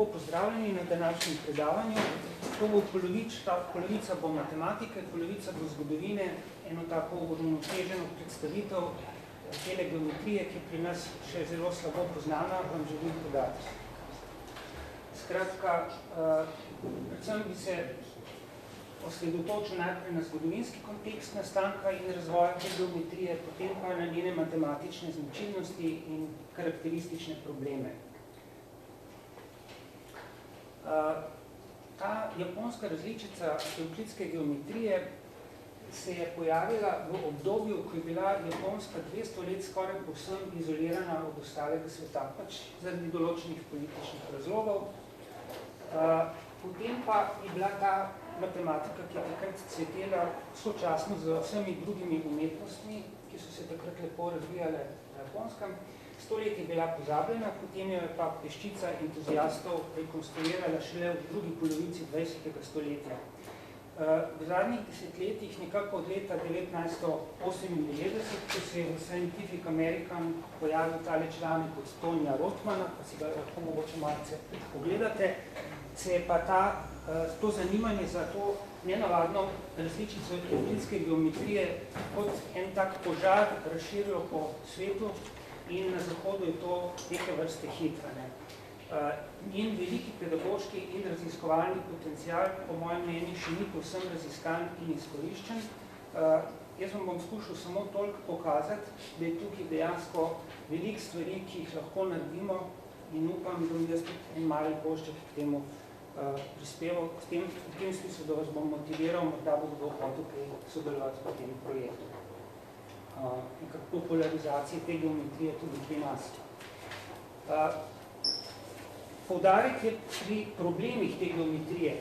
Lepo pozdravljeni na današnjem predavanju. To bo polovica bo matematike, polovica bo zgodovine, eno tako uravnoteženo predstavitev tele geometrije, ki je pri nas še zelo slabo poznana, vam želim podati. Skratka, predvsem bi se osredotočil najprej na zgodovinski kontekst nastanka in razvoja te geometrije, potem pa na njene matematične značilnosti in karakteristične probleme. Ta japonska različica evklidske geometrije se je pojavila v obdobju, ko je bila Japonska 200 let skoraj povsem izolirana od ostalega sveta, pač zaradi določenih političnih razlogov. Potem pa je bila ta matematika, ki je takrat cvetela sočasno z vsemi drugimi umetnostmi, ki so se takrat lepo razvijale na Japonskem. 100 let je bila pozabljena, potem jo je pa peščica entuziastov rekonstruirala šele v drugi polovici 20. stoletja. V zadnjih desetletjih, nekako od leta 1998, ko se je v Scientific American pojavil tale članek od Tonija Rothmana, pa si ga lahko mogoče malce pogledate, se je pa to zanimanje za to nenavadno različico evklidske geometrije kot en tak požar razširilo po svetu in na zahodu je to neke vrste hitrane. Njen veliki pedagoški in raziskovalni potencial, po mojem mnenju, še ni povsem raziskan in izkoriščen. Jaz vam bom skušal samo toliko pokazati, da je tukaj dejansko veliko stvari, ki jih lahko naredimo in upam, da bom jaz tudi en mali košček k temu prispeval, v tem smislu, da vas bom motiviral, morda bo kdo hotel kaj sodelovati v tem projektu. Nekak popularizacije te geometrije tudi pri nas. Poudarek je pri problemih te geometrije.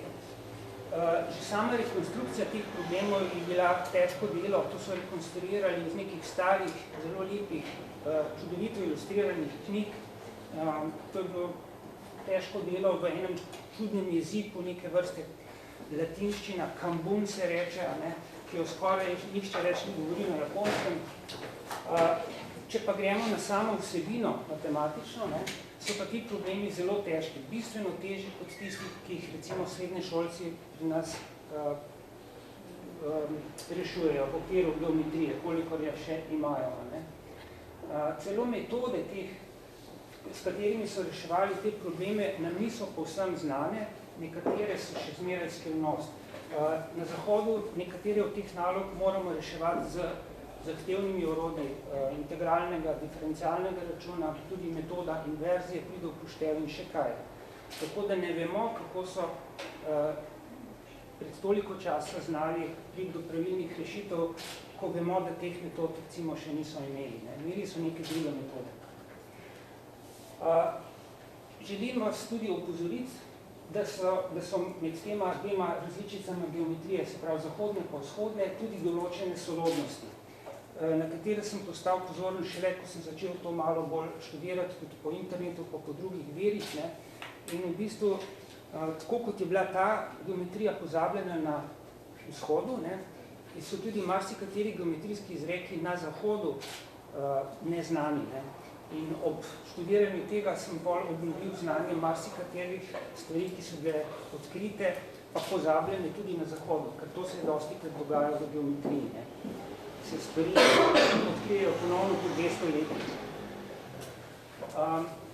Že sama rekonstrukcija teh problemov je bila težko delo, to so rekonstruirali iz nekih starih, zelo lepih, čudovito ilustriranih knjig. To je bilo težko delo v enem čudnem jeziku, neke vrste latinščina, kambun se reče, ki jo skoraj nihče več ne govori na japonskem. Če pa gremo na samo vsebino matematično, so pa ti problemi zelo težki, bistveno težji kot tisti, ki jih recimo srednješolci pri nas rešujejo v okviru geometrije, kolikor je še imajo. Celo metode teh, s katerimi so reševali te probleme, nam niso povsem znane, nekatere so še zmeraj skrivnost. Na zahodu nekatere od teh nalog moramo reševati z zahtevnimi orodji integralnega, diferencialnega računa, tudi metoda inverzije pride v upoštev in še kaj. Tako da ne vemo, kako so pred toliko časa znali priti do pravilnih rešitev, ko vemo, da teh metod recimo še niso imeli. Imeli so neke druge metode. Želim vas tudi opozoriti, da so med tema dvema različicama geometrije, se pravi zahodne pa vzhodne, tudi določene sorodnosti, na katere sem postal pozoren šele, ko sem začel to malo bolj študirati tudi po internetu, pa po drugih virih. In v bistvu, tako kot je bila ta geometrija pozabljena na vzhodu, so tudi marsikateri geometrijski izreki na zahodu neznani. In ob študiranju tega sem bolj obnovil znanje marsikaterih stvari, ki so bile odkrite, pa pozabljene tudi na zahodu, ker to se je dostikrat dogajalo v geometriji. Se stvari odkrijejo ponovno po 200 letih.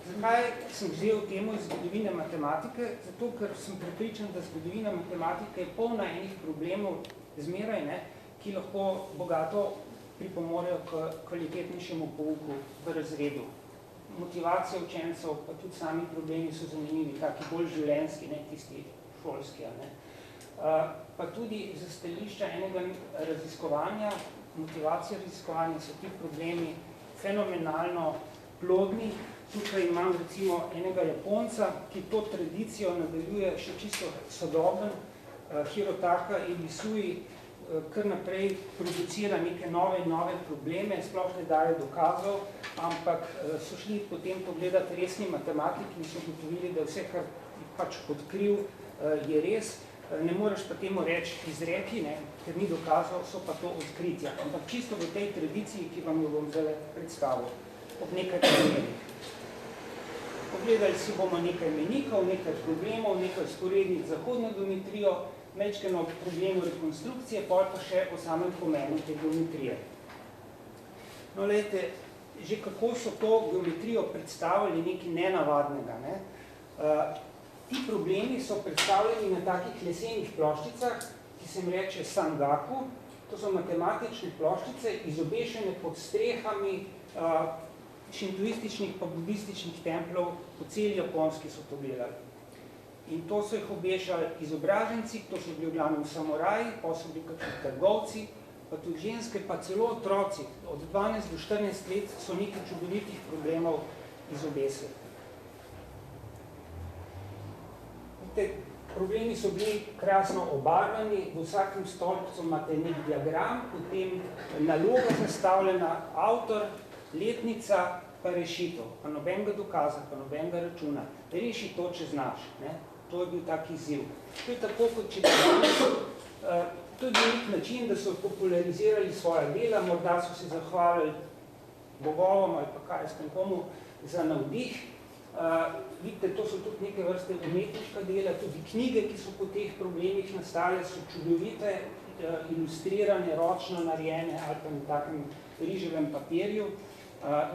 Zakaj sem vzel temo iz zgodovine matematike? Zato, ker sem prepričan, da zgodovina matematike je polna enih problemov zmeraj, ki lahko bogato pripomorejo k kvalitetnejšemu pouku v razredu. Motivacija učencev, pa tudi sami problemi so zanimivi, taki bolj življenjski, ne tisti šolski. Pa tudi za stališča enega raziskovanja, motivacija raziskovanja so ti problemi fenomenalno plodni. Tukaj imam recimo enega Japonca, ki to tradicijo nadaljuje še čisto sodoben, Hirotaka Ibisui, kar naprej producira neke nove in nove probleme, sploh ne daje dokazov, ampak so šli potem pogledati resni matematiki in so ugotovili, da vse, kar pač odkril, je res. Ne moreš pa temu reči izreki, ker ni dokazov, so pa to odkritja. Ampak čisto v tej tradiciji, ki vam jo bom zdaj predstavil, ob nekaj primerih. Ko Ogledali si bomo nekaj menikov, nekaj problemov, nekaj sporednih z zahodno geometrijo, mečkeno problemu rekonstrukcije, pol pa še o samem pomenu te geometrije. No, lejte, že kako so to geometrijo predstavili nekaj nenavadnega. Ne? Ti problemi so predstavljeni na takih lesenih ploščicah, ki se jim reče sangaku. To so matematične ploščice, izobešene pod strehami šintoističnih pa budističnih templov, po celi Japonski so to delali. In to so jih obešali izobraženci, to so bili v glavnem samoraji, pa so bili kakšni trgovci, pa tudi ženske, pa celo otroci, od 12 do 14 let so nekaj čudovitih problemov izobesili. Problemi so bili krasno obarvani, v vsakem stolpcu imate nek diagram, potem naloga zastavljena, avtor, letnica, pa rešitev, pa nobenega dokaza, pa nobenega računa. Reši to, če znaš. Ne? To je bil tak izziv. To je tako, kot če to je bil nek način, da so popularizirali svoja dela, morda so se zahvalili bogovom ali pa kaj s tem komu za navdih. Vidite, to so tudi neke vrste umetniška dela, tudi knjige, ki so po teh problemih nastale, so čudovite, ilustrirane, ročno narejene ali pa na takem riževem papirju,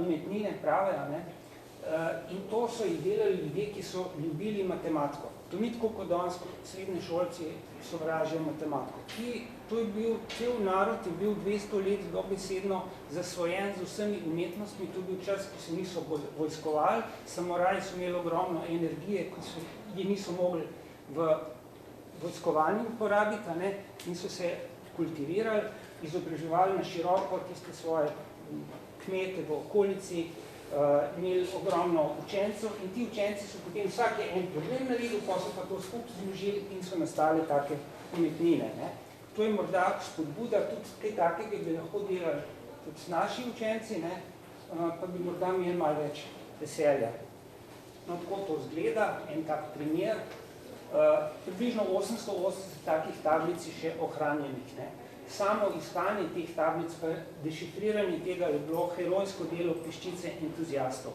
umetnine prave. Ne? In to so jih delali ljudje, ki so ljubili matematiko. To ni tako, kot danes srednje šolci sovražijo matematiko. To je bil, cel narod je bil 200 let dobesedno zasvojen z vsemi umetnostmi, to je bil čas, ko se niso vojskovali, samoraji so imeli ogromno energije, ko je niso mogli v vojskovanju uporabiti, ne? In so se kultivirali, izobraževali na široko tiste svoje kmete v okolici, imeli ogromno učencev in ti učenci so potem vsak en problem naredil, pa so pa to skupaj zložili in so nastale take umetnine. Ne? To je morda spodbuda, tudi kaj takega bi lahko delali tudi s naši učenci, ne? Pa bi morda imeli malo več veselja. No, tako to zgleda, en tak primer. Približno 880 takih tablic je še ohranjenih. Ne? Samo iskanje teh tablic, pa dešifriranje tega je bilo herojsko delo peščice entuzijastov.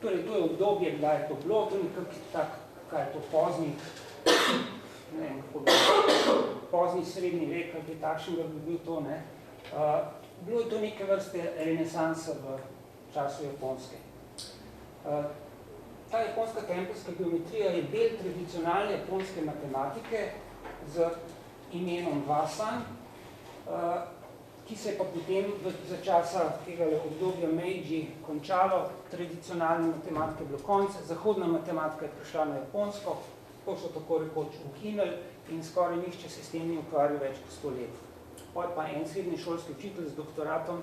Torej, to je obdobje, kdaj je to bilo, to je nekako tak, kaj je to pozni, ne vem, kako bi, pozni srednji vek, kaj je takšnega bi bil to, ne. Bilo je to neke vrste renesansa v času Japonske. Ta japonska tempelska geometrija je del tradicionalne japonske matematike z imenom Wasan, ki se je pa potem za časa tega obdobja Meiji končalo, tradicionalne matematike bilo konce, zahodna matematika je prišla na Japonsko, ko so tako rekoč ukinili in skoraj nihče se s tem ni ukvarjal več kot 100 let. Potem pa en srednji šolski učitelj z doktoratom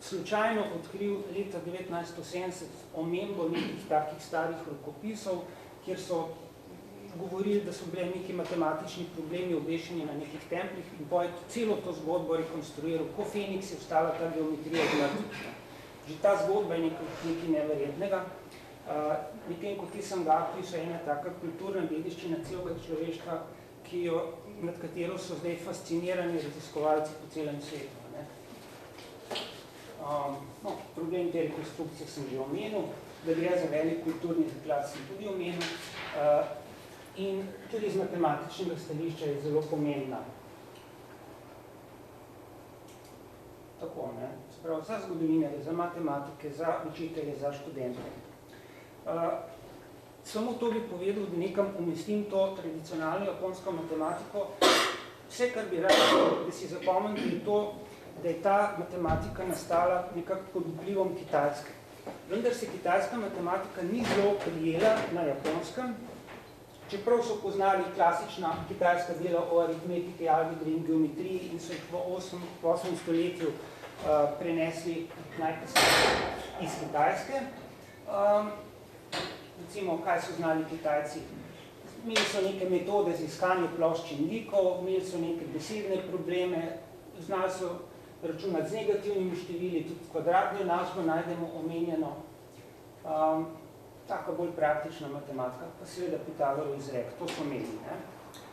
slučajno odkril leta 1970 omembo nekih takih starih rokopisov, kjer so govorili, da so bile neki matematični problemi obešeni na nekih templih in potem celo to zgodbo rekonstruiral, ko Feniks je vstala ta geometrija dinamična. Že ta zgodba je nekaj neverjetnega. Medtem ko ti sangaku so ena taka kulturna dediščina celega človeštva, nad katero so zdaj fascinirani raziskovalci po celem svetu. Ne? No, problem te rekonstrukcije sem že omenil, da gre za velik kulturni zaklad sem tudi omenil. In tudi z matematičnega stališča je zelo pomembna. Tako, ne? Spravo, za zgodovinarje, za matematike, za učitelje, za študente. Samo to bi povedal, da nekam umestim to tradicionalno japonsko matematiko. Vse, kar bi rad, da si zapomnili, je to, da je ta matematika nastala nekako pod vplivom Kitajske. Vendar se kitajska matematika ni zelo prijela na Japonskem, čeprav so poznali klasična kitajska dela o aritmetiki, algebri in geometriji in so jih v 8. stoletju prenesli najkasneje iz Kitajske. Recimo, kaj so znali Kitajci? Imeli so neke metode za iskanje ploščin likov, imeli so neke besedne probleme, znali so računati z negativnimi števili, tudi kvadratno enačbo najdemo omenjeno. Taka bolj praktična matematika, pa seveda Pitagorov izrek, to so imeli.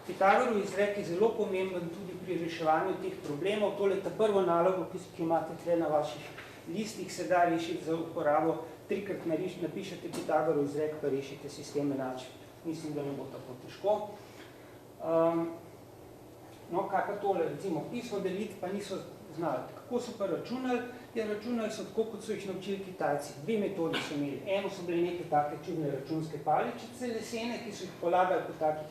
Pitagorov izrek je zelo pomemben tudi pri reševanju teh problemov. Tole je ta prvo nalogo, ki imate tukaj na vaših listih, se da rešiti za uporabo trikrat napišete Pitagorov izrek, pa rešite sistem enačb. Mislim, da ne bo tako težko. No, kaj pa tole, recimo, pismo deliti pa niso znali. Kako so pa računali? Ja, računali so tako, kot so jih naučili Kitajci. Dve metodi so imeli. Eno so bile neke take čudne računske paličice lesene, ki so jih polagali po takih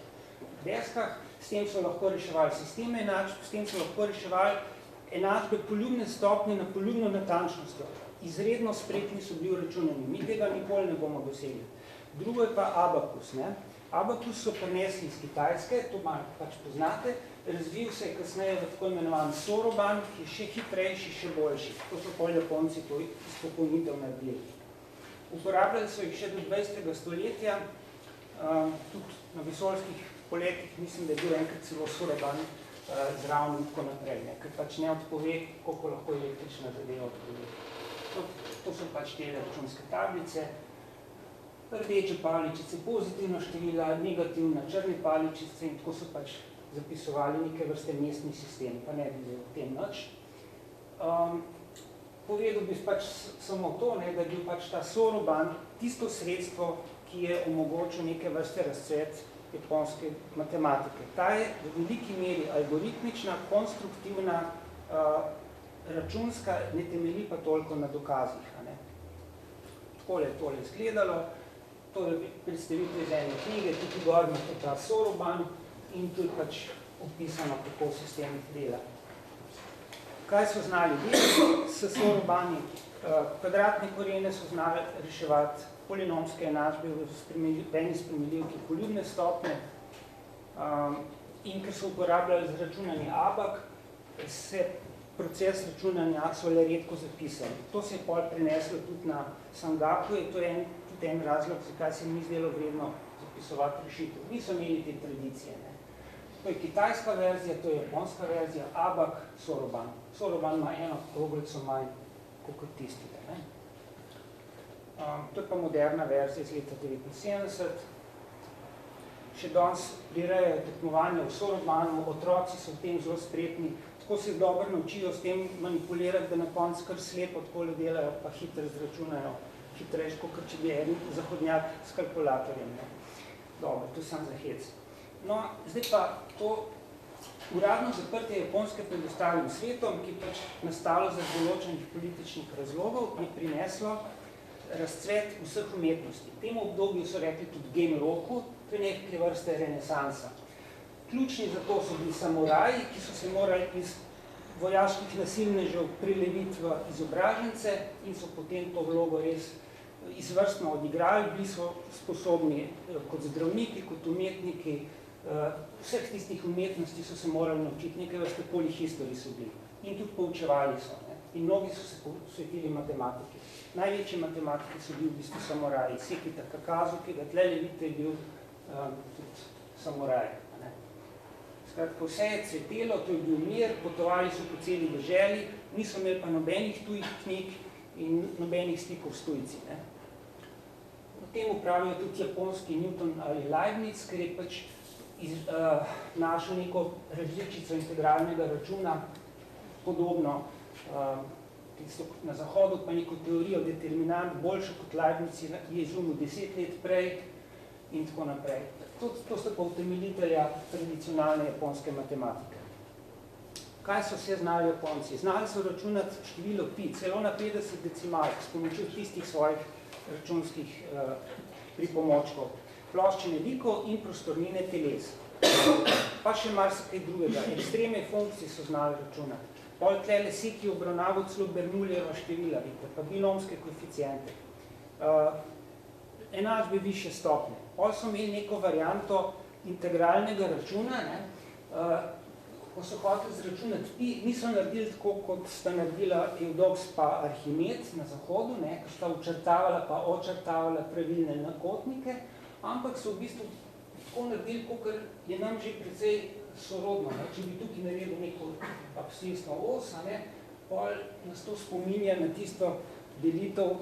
deskah, s tem so lahko reševali sisteme enačb, s tem so lahko reševali enačbe poljubne stopnje na poljubno natančnostjo. Izredno spretni so bili računani. Mi tega nikoli ne bomo dosegli. Drugo je pa abakus. Abakus so prinesli iz Kitajske, to pač poznate, razvil se je kasneje v tako imenovan soroban, ki je še hitrejši, še boljši. To so pol Japonci to izpopolnitev naredili. Uporabljali so jih še do 20. stoletja, tudi na vesoljskih poletih, mislim, da je bil enkrat celo soroban zraven in tako naprej, ker pač ne odpove, koliko lahko električna zadeva odpove. To so pač te računske tablice. Rdeče paličice, pozitivna števila, negativna, črne paličice in tako so pač zapisovali neke vrste mestni sistem, pa ne bi o tem nič. Povedal bi pač samo to, da je bil pač ta soroban tisto sredstvo, ki je omogočil neke vrste razcvet japonske matematike. Ta je v veliki meri algoritmična, konstruktivna, računska, ne temelji pa toliko na dokazih. Takole je tole izgledalo. To je predstavitev iz ene knjige, tukaj gor imate ta soroban in tu je pač opisano, kako sistem dela. Kaj so znali delati s sorobani? Kvadratne korene so znali reševati polinomske enačbe v eni spremenljivki poljubne stopnje in ker so uporabljali za računanje abak, se proces računanja so le redko zapisali. To se je pol preneslo tudi na Sangaku, to je tudi en razlog, zakaj se mi zdelo vredno zapisovati rešitev. Niso imeli te tradicije. To je kitajska verzija, to je japonska verzija, abak, soroban. Soroban ima eno kroglico manj kot tistega. To je pa moderna verzija iz leta 1979. Še danes prirejajo tekmovanje v sorobanu, otroci so v tem zelo spretni, tako se dobro naučijo s tem manipulirati, da na koncu kar slepo takole delajo, pa hitro zračunajo, hitrejš, kot če bi en zahodnjak s kalkulatorjem. Dobro, to sam za hec. No, zdaj pa to uradno zaprtje Japonske pred ostalim svetom, ki pač nastalo za določenih političnih razlogov, je prineslo razcvet vseh umetnosti. V tem obdobju so rekli tudi Genroku, to je nekaj vrste renesansa. Ključni za to so bili samuraji, ki so se morali iz vojaških nasilnežev prileviti v izobražence in so potem to vlogo res izvrstno odigrali, bili so sposobni kot zdravniki, kot umetniki, vseh tistih umetnosti so se morali naučiti, nekaj vrste polihistori so bili in tudi poučevali so. In mnogi so se posvetili matematiki. Največji matematiki so bili v bistvu samuraji. Sekita Kakazu, ki ga tlele vidite, je bil tudi samuraj. Skratka, vse je cvetelo, to je bil mir, potovali so po celi deželi, niso imeli pa nobenih tujih knjig in nobenih stikov s tujci. O tem pravijo tudi japonski Newton ali Leibniz, ker je pač našel neko različico integralnega računa, podobno na zahodu, pa neko teorijo determinant, boljšo kot Leibniz je izumil 10 let prej in tako naprej. To sta pa utemeljitelja tradicionalne japonske matematike. Kaj so vse znali Japonci? Znali so računati število pi, celo na 50 decimalk, s pomočjo tistih svojih računskih pripomočkov. Ploščine likov in prostornine teles. Pa še marsikaj drugega. Ekstremne funkcije so znali računati. Pol tlele seki obravnavo celo Bernoullijeva števila, pa binomske koeficijente. Enačbe više stopnje. Pol so imeli neko varianto integralnega računa, ko so hoteli zračunati pi, niso naredili tako, kot sta naredila Eudoks pa Arhimed na zahodu, ko sta učrtavala pa očrtavala pravilne nakotnike, ampak so v bistvu tako naredili, kot je nam že precej sorodno. Če bi tukaj naredil neko abscisno os, pol nas to spominja na tisto delitev,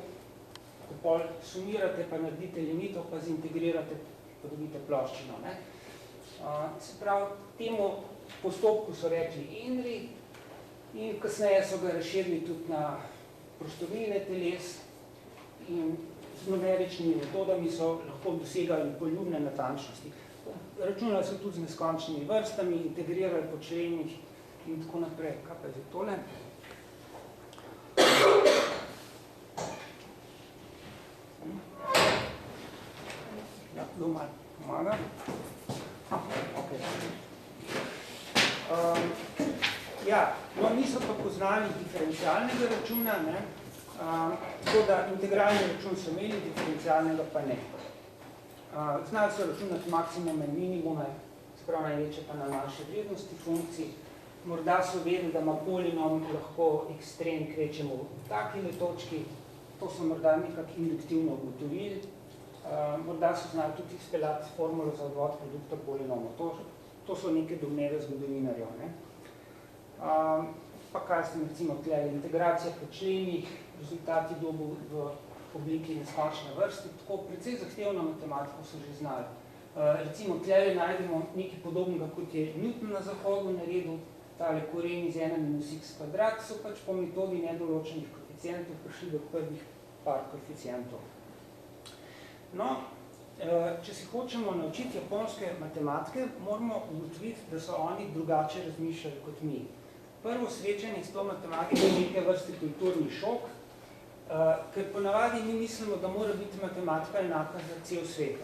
ko pol sumirate, pa naredite limitov, pa zintegrirate, pa dobite ploščino. Se pravi, temu postopku so rekli Henry in kasneje so ga razširili tudi na prostornine teles in z numeričnimi metodami so lahko dosegali poljubne natančnosti. Računali so tudi z neskončnimi vrstami, integrirali po členih in tako naprej. Kaj pa je za tole? Ja, doma pomaga. Okay. Ja, no, niso pa poznali diferencialnega računa, ne? Tako da integralni račun so imeli, diferencialnega pa ne. Znali so računati maksimume in minimume, sprav največje pa na naše vrednosti funkcij. Morda so vedeli, da ima polinom lahko ekstrem kvečemo v takile točki, to so morda nekako induktivno ugotovili. Morda so znali tudi izpeljati formulo za odvod produkta polinomov. To so neke domneve zgodovinarjev. Pa kaj ste recimo tle, integracija po členih, rezultati dobu v obliki neskončne vrste, tako precej zahtevno matematiko so že znali. Recimo tle najdemo nekaj podobnega, kot je Newton na zahodu naredil, tale koren iz 1 minus x kvadrat, so pač po metodi nedoločenih koeficientov prišli do prvih par koeficientov. No, če si hočemo naučiti japonske matematike, moramo ugotoviti, da so oni drugače razmišljali kot mi. Prvo srečanje s to matematiko je neke vrste kulturni šok, ker ponavadi mi mislimo, da mora biti matematika enaka za cel svet.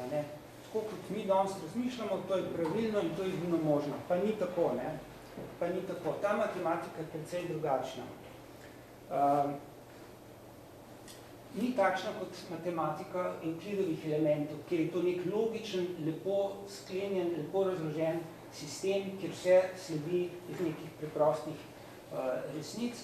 Tako kot mi danes razmišljamo, to je pravilno in to je edino možno. Pa ni tako, ne? Pa ni tako. Ta matematika je precej drugačna. Ni takšna kot matematika evklidovih elementov, kjer je to nek logičen, lepo sklenjen, lepo razložen sistem, kjer vse sledi iz nekih preprostih resnic.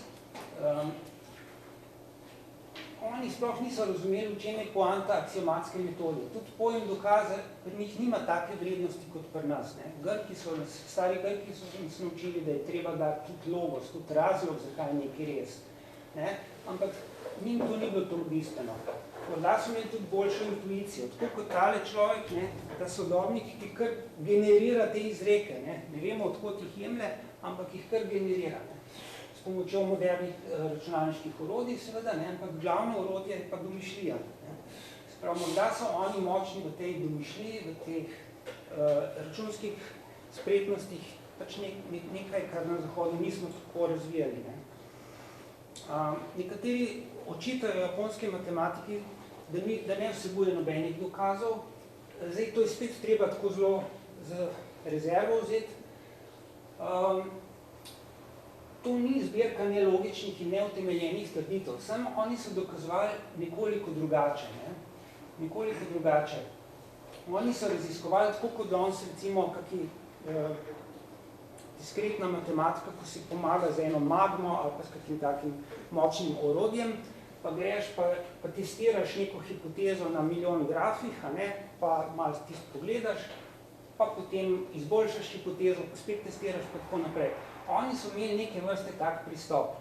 Oni sploh niso razumeli, v čem je poanta aksiomatske metode. Tudi pojem dokaza pri njih nima take vrednosti kot pri nas. Stari Grki so nas naučili, da je treba dati tudi logos, tudi razlog, zakaj je nekaj res. Ampak njim to ni bilo toliko bistveno. Morda so imeli tudi boljšo intuicijo, tako kot tale človek, ta sodobnik, ki kar generira te izreke. Ne vemo, odkot jih jemlje, ampak jih kar generira. S pomočjo modernih računalniških orodij, seveda, ampak glavno orodje je pa domišljija. Sprav, morda so oni močni v tej domišljiji, v teh računskih spretnostih, pač nekaj, kar na zahodu nismo tako razvijali. Nekateri očitajo japonske matematiki, da ne vsebuje nobenih dokazov. Zdaj, to je spet treba tako zelo z rezervo vzeti. To ni zbirka nelogičnih in neutemeljenih trditev, samo oni so dokazovali nekoliko drugače. Nekoliko drugače. Oni so raziskovali tako kot danes, recimo, kakšni diskretna matematika, ko si pomaga z eno magmo ali pa s kakšnim takim močnim orodjem, pa greš pa testiraš neko hipotezo na milijon grafih, pa malo tisto pogledaš, pa potem izboljšaš hipotezo, pa spet testiraš, pa tako naprej. Oni so imeli neke vrste tak pristop.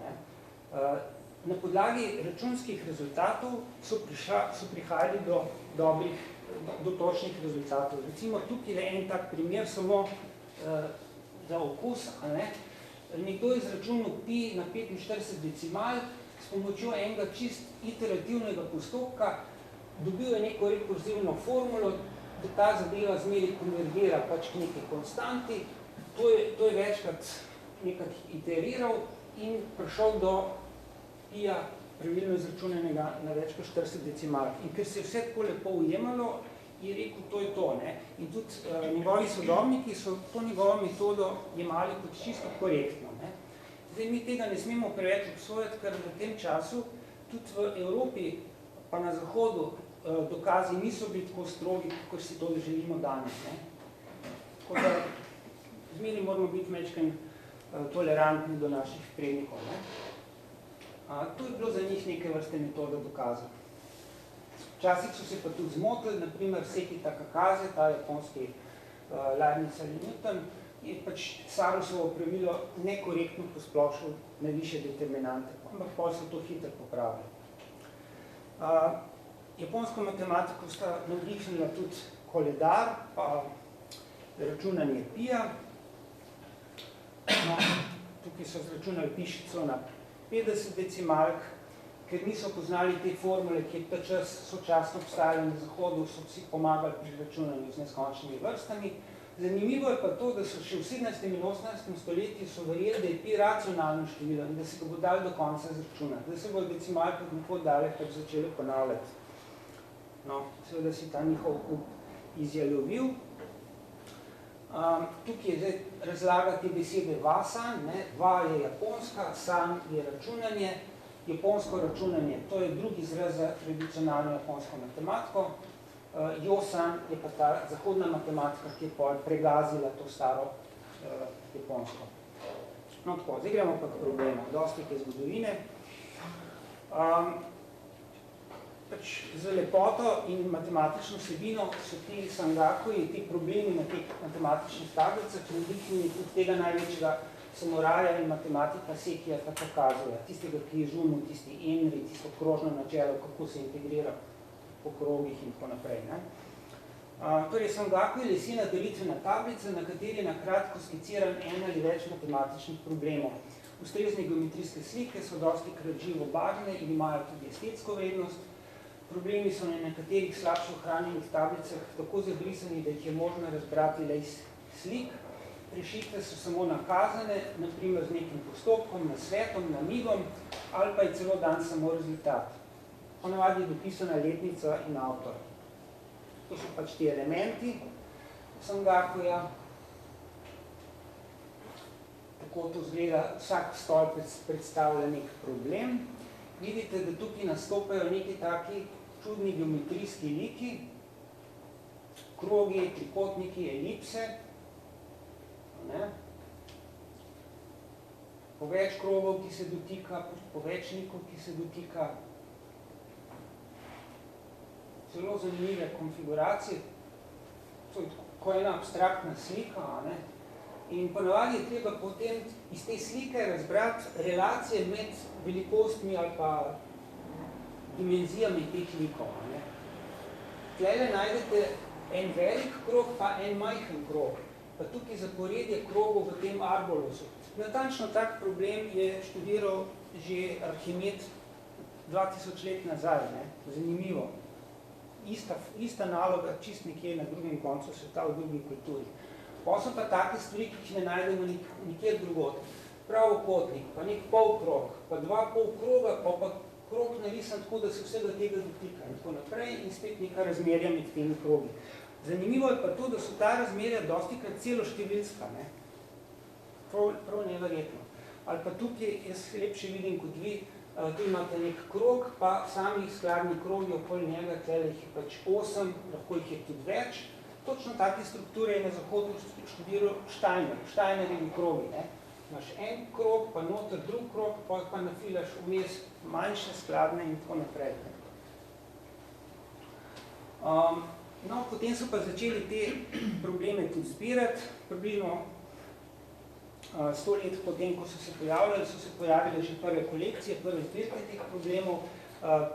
Na podlagi računskih rezultatov so prihajali do točnih rezultatov. Recimo tukaj je en tak primer samo za okus. Nekdo je izračunal pi na 45 decimal s pomočjo enega čist iterativnega postopka, dobil je neko rekurzivno formulo, da ta zadeva zmeri konvergira pač k neki konstanti, to je večkrat nekaj iteriral in prišel do pija pravilno izračunanega na več kot 40 decimalk. In ker se je vse tako lepo ujemalo, je rekel, to je to. In tudi njegovi sodobniki so to njegovo metodo jemali kot čisto korektno. Zdaj, mi tega ne smemo preveč obsojati, ker v tem času tudi v Evropi, pa na Zahodu, dokazi niso bili tako strogi, kot si to želimo danes. Tako da zmeri moramo biti mečken tolerantni do naših prednikov. To je bilo za njih neke vrste metoda dokaza. Včasih so se pa tudi zmotili, naprimer Sekita Kakaze, ta japonski Leibniz ali Newton, je pač Sarusovo pravilo nekorektno posplošil na više determinante, ampak potem so to hitro popravili. Japonsko matematiko sta navdihnila tudi koledar, pa računanje pija. Tukaj so zračunali pišico na 50 decimalk, ker niso poznali te formule, ki je ta čas sočasno obstajali na Zahodu, so si pomagali pri računanju z neskončnimi vrstami. Zanimivo je pa to, da so še v 17. in 18. stoletju so verjeli, da je pi racionalno število in da se ga bo dali do konca izračunati. Da se bodo decimalke tako dalje pač začeli ponavljati. No, seveda si ta njihov izjalovil. Tukaj je zdaj razlaga te besede va-san. Va je japonska, san je računanje. Japonsko računanje, to je drugi izraz za tradicionalno japonsko matematiko. Jo-san je pa ta zahodna matematika, ki je pregazila to staro japonsko. No tako, zdaj gremo pa k problemu. Dosti te zgodovine. Z lepoto in matematično vsebino so ti sangakuji, ti problemi na teh matematičnih tablicah, in od tega največjega samoraja in matematika Sekija ta pokazuje. Tistega, ki je žumil, tisti enri, tisto krožno načelo, kako se integrira po krogih in tako naprej. Torej, sangaku je lesena delitvena tablica, na kateri je na kratko skiciran en ali več matematičnih problemov. Ustrezne geometrijske slike so dosti krat živo barvne in imajo tudi estetsko vrednost. Problemi so na nekaterih slabše ohranjenih tablicah tako zabrisani, da jih je možno razbrati le iz slik. Rešitve so samo nakazane, naprimer z nekim postopkom, nasvetom, namigom, ali pa je celo dan samo rezultat. Ponavadi je dopisana letnica in avtor. To so pač ti elementi sangakuja. Tako to izgleda, vsak stolp predstavlja nek problem. Vidite, da tukaj nastopajo neki taki čudni geometrijski liki, krogi, trikotniki, elipse. Po več krogov, ki se dotika, po več likov, ki se dotika. Zelo zanimive konfiguracije. To je tako ena abstraktna slika. In ponavadi je treba potem iz te slike razbrati relacije med velikostmi ali pa dimenzijami teh likov. Tlele najdete en velik krog pa en majhen krog. Pa tukaj zaporedje krogov v tem arbolusu. Natančno tak problem je študiral že Arhimed 2000 let nazaj. Zanimivo. Ista naloga čist nekje na drugem koncu sveta v drugi kulturi. Pa so pa take stvari, ki jih ne najdemo nikjer drugod. Pravokotnik, pa nek polkrog, pa dva polkroga, pa krog narisan tako, da se vsega tega dotika in tako naprej in spet neka razmerja med temi krogi. Zanimivo je pa to, da so ta razmerja dostikrat celoštevilska. Prav neverjetno. Ali pa tukaj jaz lepše vidim kot vi, tu imate nek krog, pa sami skladni krogi okoli njega, tlele jih je pač 8, lahko jih je tudi več. Točno take strukture je na Zahodu študiral Steiner, Steinerjevi krogi. Imaš en krog, pa noter drug krog, pa nafilaš vmes manjše, skladne in tako naprej. No, potem so pa začeli te probleme tudi zbirati. Približno 100 let potem, ko so se pojavile že prve kolekcije, prve zbirke teh problemov.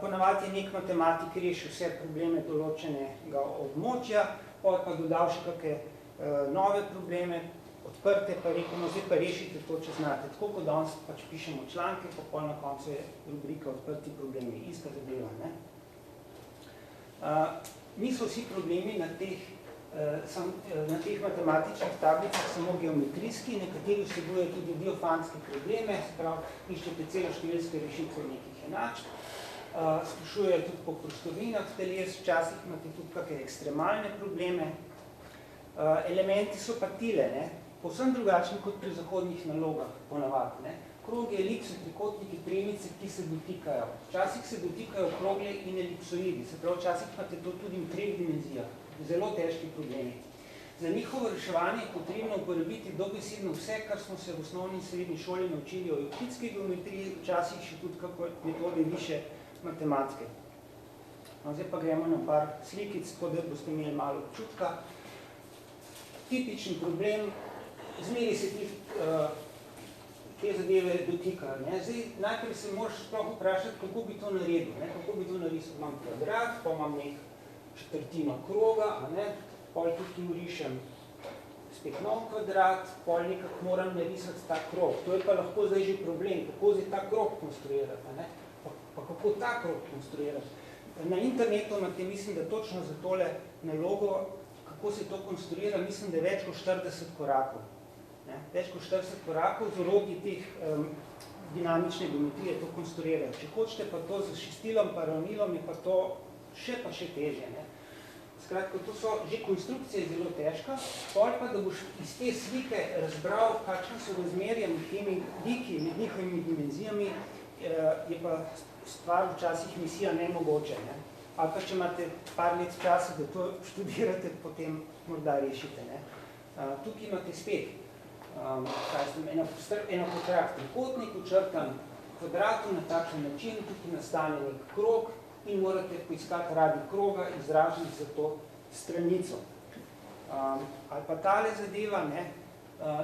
Ponavadi je nek matematik rešil vse probleme določenega območja, pa dodal še kakšne nove probleme, odprte, pa rekel, no zdaj pa rešite to, če znate. Tako kot danes pač pišemo članke, pa pol na koncu je rubrika odprti problemi, ista zadeva. Niso vsi problemi na teh matematičnih tablicah samo geometrijski, nekateri vsebujejo tudi diofantske probleme, se pravi, iščete celoštevilske rešitve nekih enačb, sprašujejo tudi po prostovinah teles, včasih imate tudi kakšne ekstremalne probleme. Elementi so pa tile, povsem drugačni kot pri zahodnih nalogah, ponavadi. Krogi, elipse, trikotniki, premice, ki se dotikajo. Včasih se dotikajo krogle in elipsoidi, se pravi, včasih imate to tudi v 3 dimenzijah. Zelo težki problemi. Za njihovo reševanje je potrebno uporabiti dobesedno vse, kar smo se v osnovni in srednji šoli naučili o evklidski geometriji, včasih še tudi kako metode više matematike. No, zdaj pa gremo na par slikic, tako da boste imeli malo občutka. Tipični problem, zmeri se te zadeve dotikajo. Zdaj, najprej se moraš sploh vprašati, kako bi to naredil. Kako bi to narisal? Imam kvadrat, pa imam nek četrtino kroga, pol tukaj urišem spet nov kvadrat, pol nekako moram narisati ta krog. To je pa lahko zdaj že problem, kako zdaj ta krog konstruirati. pa kako ta krog konstruirati. Na internetu imate, mislim, da točno za tole nalogo, kako se to konstruira, mislim, da je več kot 40 korakov. Več kot 40 korakov z orodji teh dinamične geometrije to konstruirajo. Če hočete pa to z šestilom pa ravnilom, je pa to še težje. Skratka, to so že konstrukcije zelo težka, pol pa, da boš iz te slike razbral, kakšne so razmerja med temi liki, med njihovimi dimenzijami, je pa stvar včasih misija nemogoče. Ali pa, če imate par let časa, da to študirate, potem morda rešite. Tukaj imate spet enakotrak trikotnik, učrtan kvadratu na takšen način, tukaj nastane nek krog in morate poiskati radi kroga izražen za to stranico. Ali pa tale zadeva,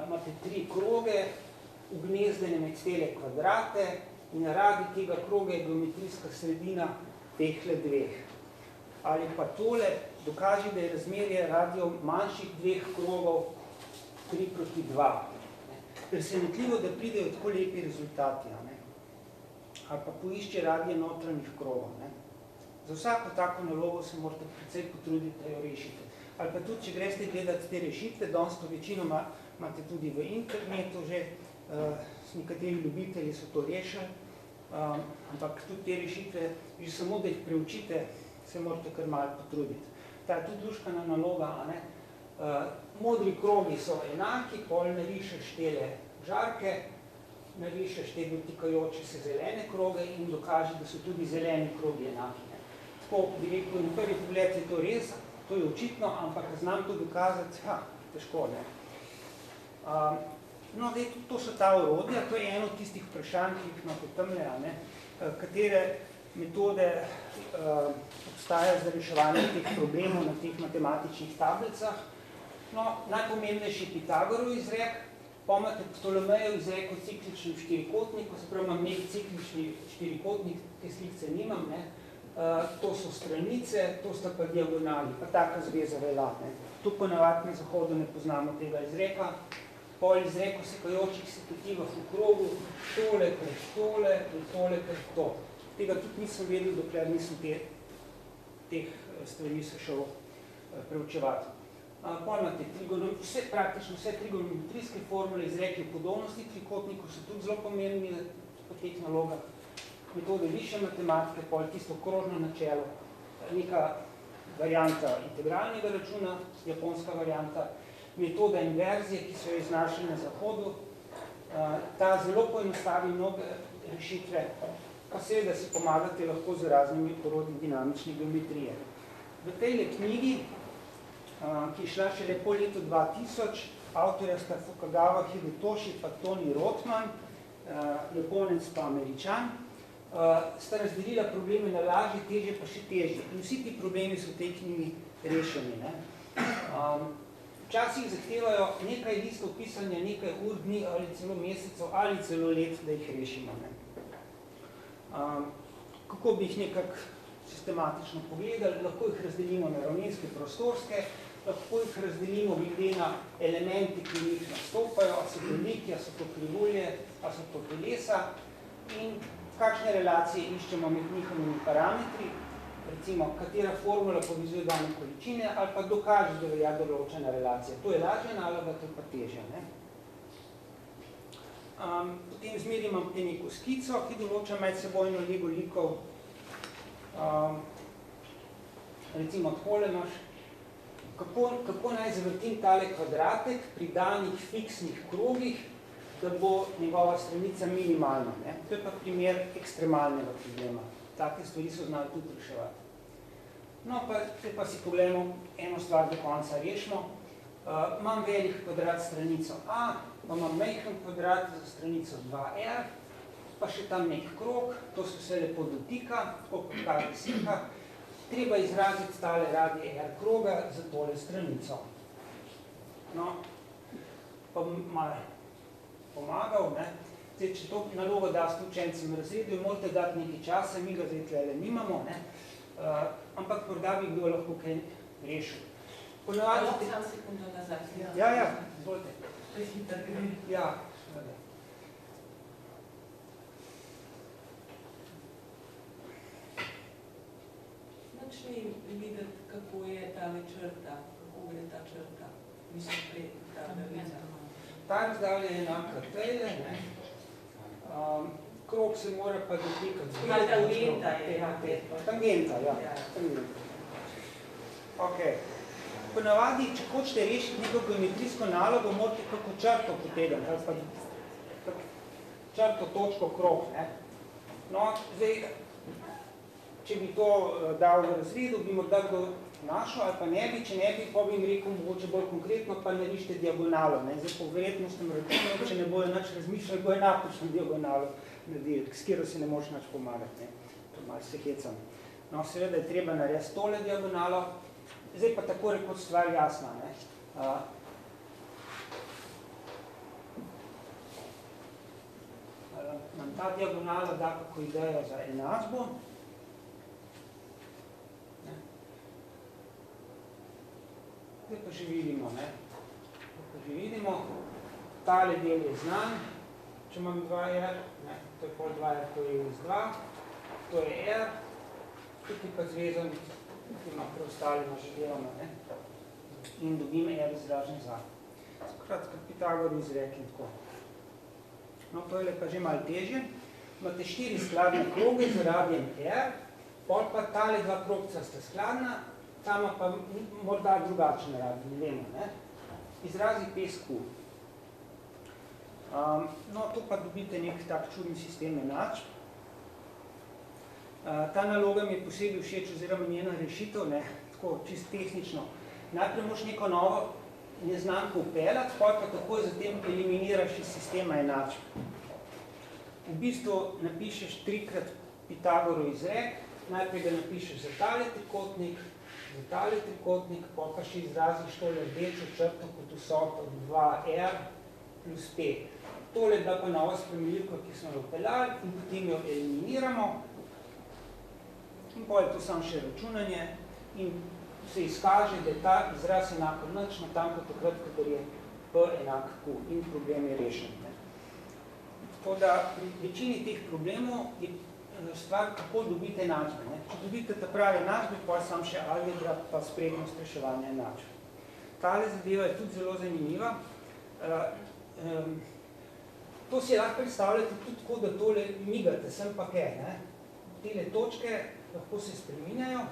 imate 3 kroge, ugnezdene med cele kvadrate in radi tega kroga je geometrijska sredina tehle dveh. Ali pa tole dokaži, da je razmerje radio manjših 2 krogov 3:2. Presenetljivo, da pridejo tako lepi rezultati. Ali pa poišče radije notranjih krogov. Za vsako tako nalogo se morate precej potruditi, da jo rešite. Ali pa tudi, če greste gledati te rešitve, danes to večino imate tudi v internetu že, s nekateri ljubitelji so to rešili, ampak tudi te rešitve, že samo, da jih preučite, se morate kar malo potruditi. Ta je tudi luškana naloga, modri krogi so enaki, pol narišeš tele žarke, narišeš te dotikajoče se zelene kroge in dokaži, da so tudi zeleni krogi enaki. Tako bi rekel, na prvi pogled je to res, to je očitno, ampak znam to dokazati, težko, ne. No, to so ta orodja, to je eno od tistih vprašanj, ki jih imate tamle, katere metode obstajajo za reševanje teh problemov na teh matematičnih tablicah. No, najpomembnejši je Pitagorov izrek, pa imate Ptolemejev izrek o cikličnem štirikotniku, se pravi, imam nek ciklični štirikotnik, te slikce nimam, to so stranice, to sta pa diagonali, pa taka zveza velja. Tu ponavadi na zahodu ne poznamo tega izreka, pol izreko sekajočih sekativah v krogu, tole prek tole in tole prek to. Tega tudi nisem vedel, dokler nisem teh stvari se šel preučevati. Pol imate praktično vse trigonometrijske formule, izreki podobnosti trikotnikov so tudi zelo pomembni po teh nalogah. Metode višje matematike, pol tisto krožno načelo, neka varianta integralnega računa, japonska varianta, metoda inverzije, ki so jo iznašli na zahodu, ta zelo poenostavi mnoge rešitve, pa seveda si pomagate lahko z raznimi orodji dinamične geometrije. V tej knjigi, ki je šla šele po letu 2000, avtorja sta Fukagawa Hidetoshi pa Tony Rothman, Japonec pa Američan, sta razdelila probleme na lažje, težje pa še težje. In vsi ti problemi so v tej knjigi rešeni. Včasih zahtevajo nekaj listov pisanja, nekaj ur, dni ali celo mesecev ali celo let, da jih rešimo. Kako bi jih nekako sistematično pogledali? Lahko jih razdelimo na ravninske, prostorske, lahko jih razdelimo glede na elementi, ki v njih nastopajo, a so to liki, a so to krivulje, a so to telesa in kakšne relacije iščemo med njihovimi parametri, recimo, katera formula povezuje dane količine ali pa dokaže, da velja določena relacija. To je lažja naloga, to je pa težja. Potem zmeri imam te neko skico, ki določa medsebojno lego likov. Recimo, takole imaš, kako naj zavrtim tale kvadratek pri danih fiksnih krogih, da bo njegova stranica minimalna. To je pa primer ekstremalnega problema. Take stvari so znali tudi reševati. No, pa si pogledamo eno stvar do konca rešimo. Imam velik kvadrat stranico A, pa imam majhen kvadrat za stranico 2R, pa še tam nek krog, to se vse lepo dotika, tako kot kar slika. Treba izraziti tale radij R kroga za tole stranico. No, pa malo pomagal, Zdaj, če to nalogo daste učencem razredu, morate dati nekaj časa, mi ga zdaj tlele nimamo, ampak morda bi kdo lahko kaj rešil. Sam sekundo nazaj. Ja, izvolite. Prehiter gre. Ja, seveda. mi videti, kako je ta črta, kako gre ta črta? Mislim, prej ta daljina. Ta razdalja je enaka tejle, ne? Krog se mora pa dotikati. Tangenta je. Tangenta, ja. Ok. Ponavadi, če hočete rešiti neko geometrijsko nalogo, morate kako črto potegati, ali pa črto, točko, krog, ne? No, zdaj, če bi to dal v razredu, bi morda kdo našel, ali pa ne bi, če ne bi, pa bi jim rekel mogoče bolj konkretno, pa narišite diagonalo, ne? Zdaj, po verjetnostnem računu, če ne bojo nič razmišljali, bojo napočno diagonalo naredili, s katero si ne moš nič pomagati, ne? To malo se hecam. No, seveda je treba narediti tole diagonalo, zdaj pa tako rekoč stvar jasna, ne? Nam ta diagonala da kako idejo za enačbo. Zdaj pa že vidimo, ne? Tale del je znan, če imam 2R, ne? To je pol 2R, to je iz 2, to je R, tukaj pa zvezan, tukaj ima preostalima že deloma, ne? In dobim R izražen za. Skratka, Pitagor izrekli tako. No, to je pa že malo težje. Imate 4 skladne kroge z radijem R, pol pa tale 2 krogca sta skladna, tam pa morda drugačen radi, ne vemo, ne? Izrazi PSQ. No, to pa dobite nek tak čudni sistem enačb. Ta naloga mi je posebej všeč, oziroma njena rešitev, ne, tako čisto tehnično. Najprej moš neko novo neznanko upeljati, pa takoj zatem eliminiraš iz sistema enačb. V bistvu napišeš 3-krat Pitagorov izrek, najprej ga napišeš za tale trikotnik, pa še izraziš tole rdečo črto kot vsoto 2R plus P. Tole je bila pa nova spremenljivka, ki smo jo upeljali in potem jo eliminiramo. In potem je to samo še računanje in se izkaže, da je ta izraz enako nič, natanko takrat, kadar je P enak Q in problem je rešen. Tako da pri večini teh problemov je stvar, kako dobite enačbe. Če dobite ta pravi enačbe, pa sam še algebra, pa sprednost reševanja enačbe. Tale zadeva je tudi zelo zanimiva. To si lahko predstavljate tudi tako, da tole migate, sem pa kaj. Tele točke lahko se spreminjajo,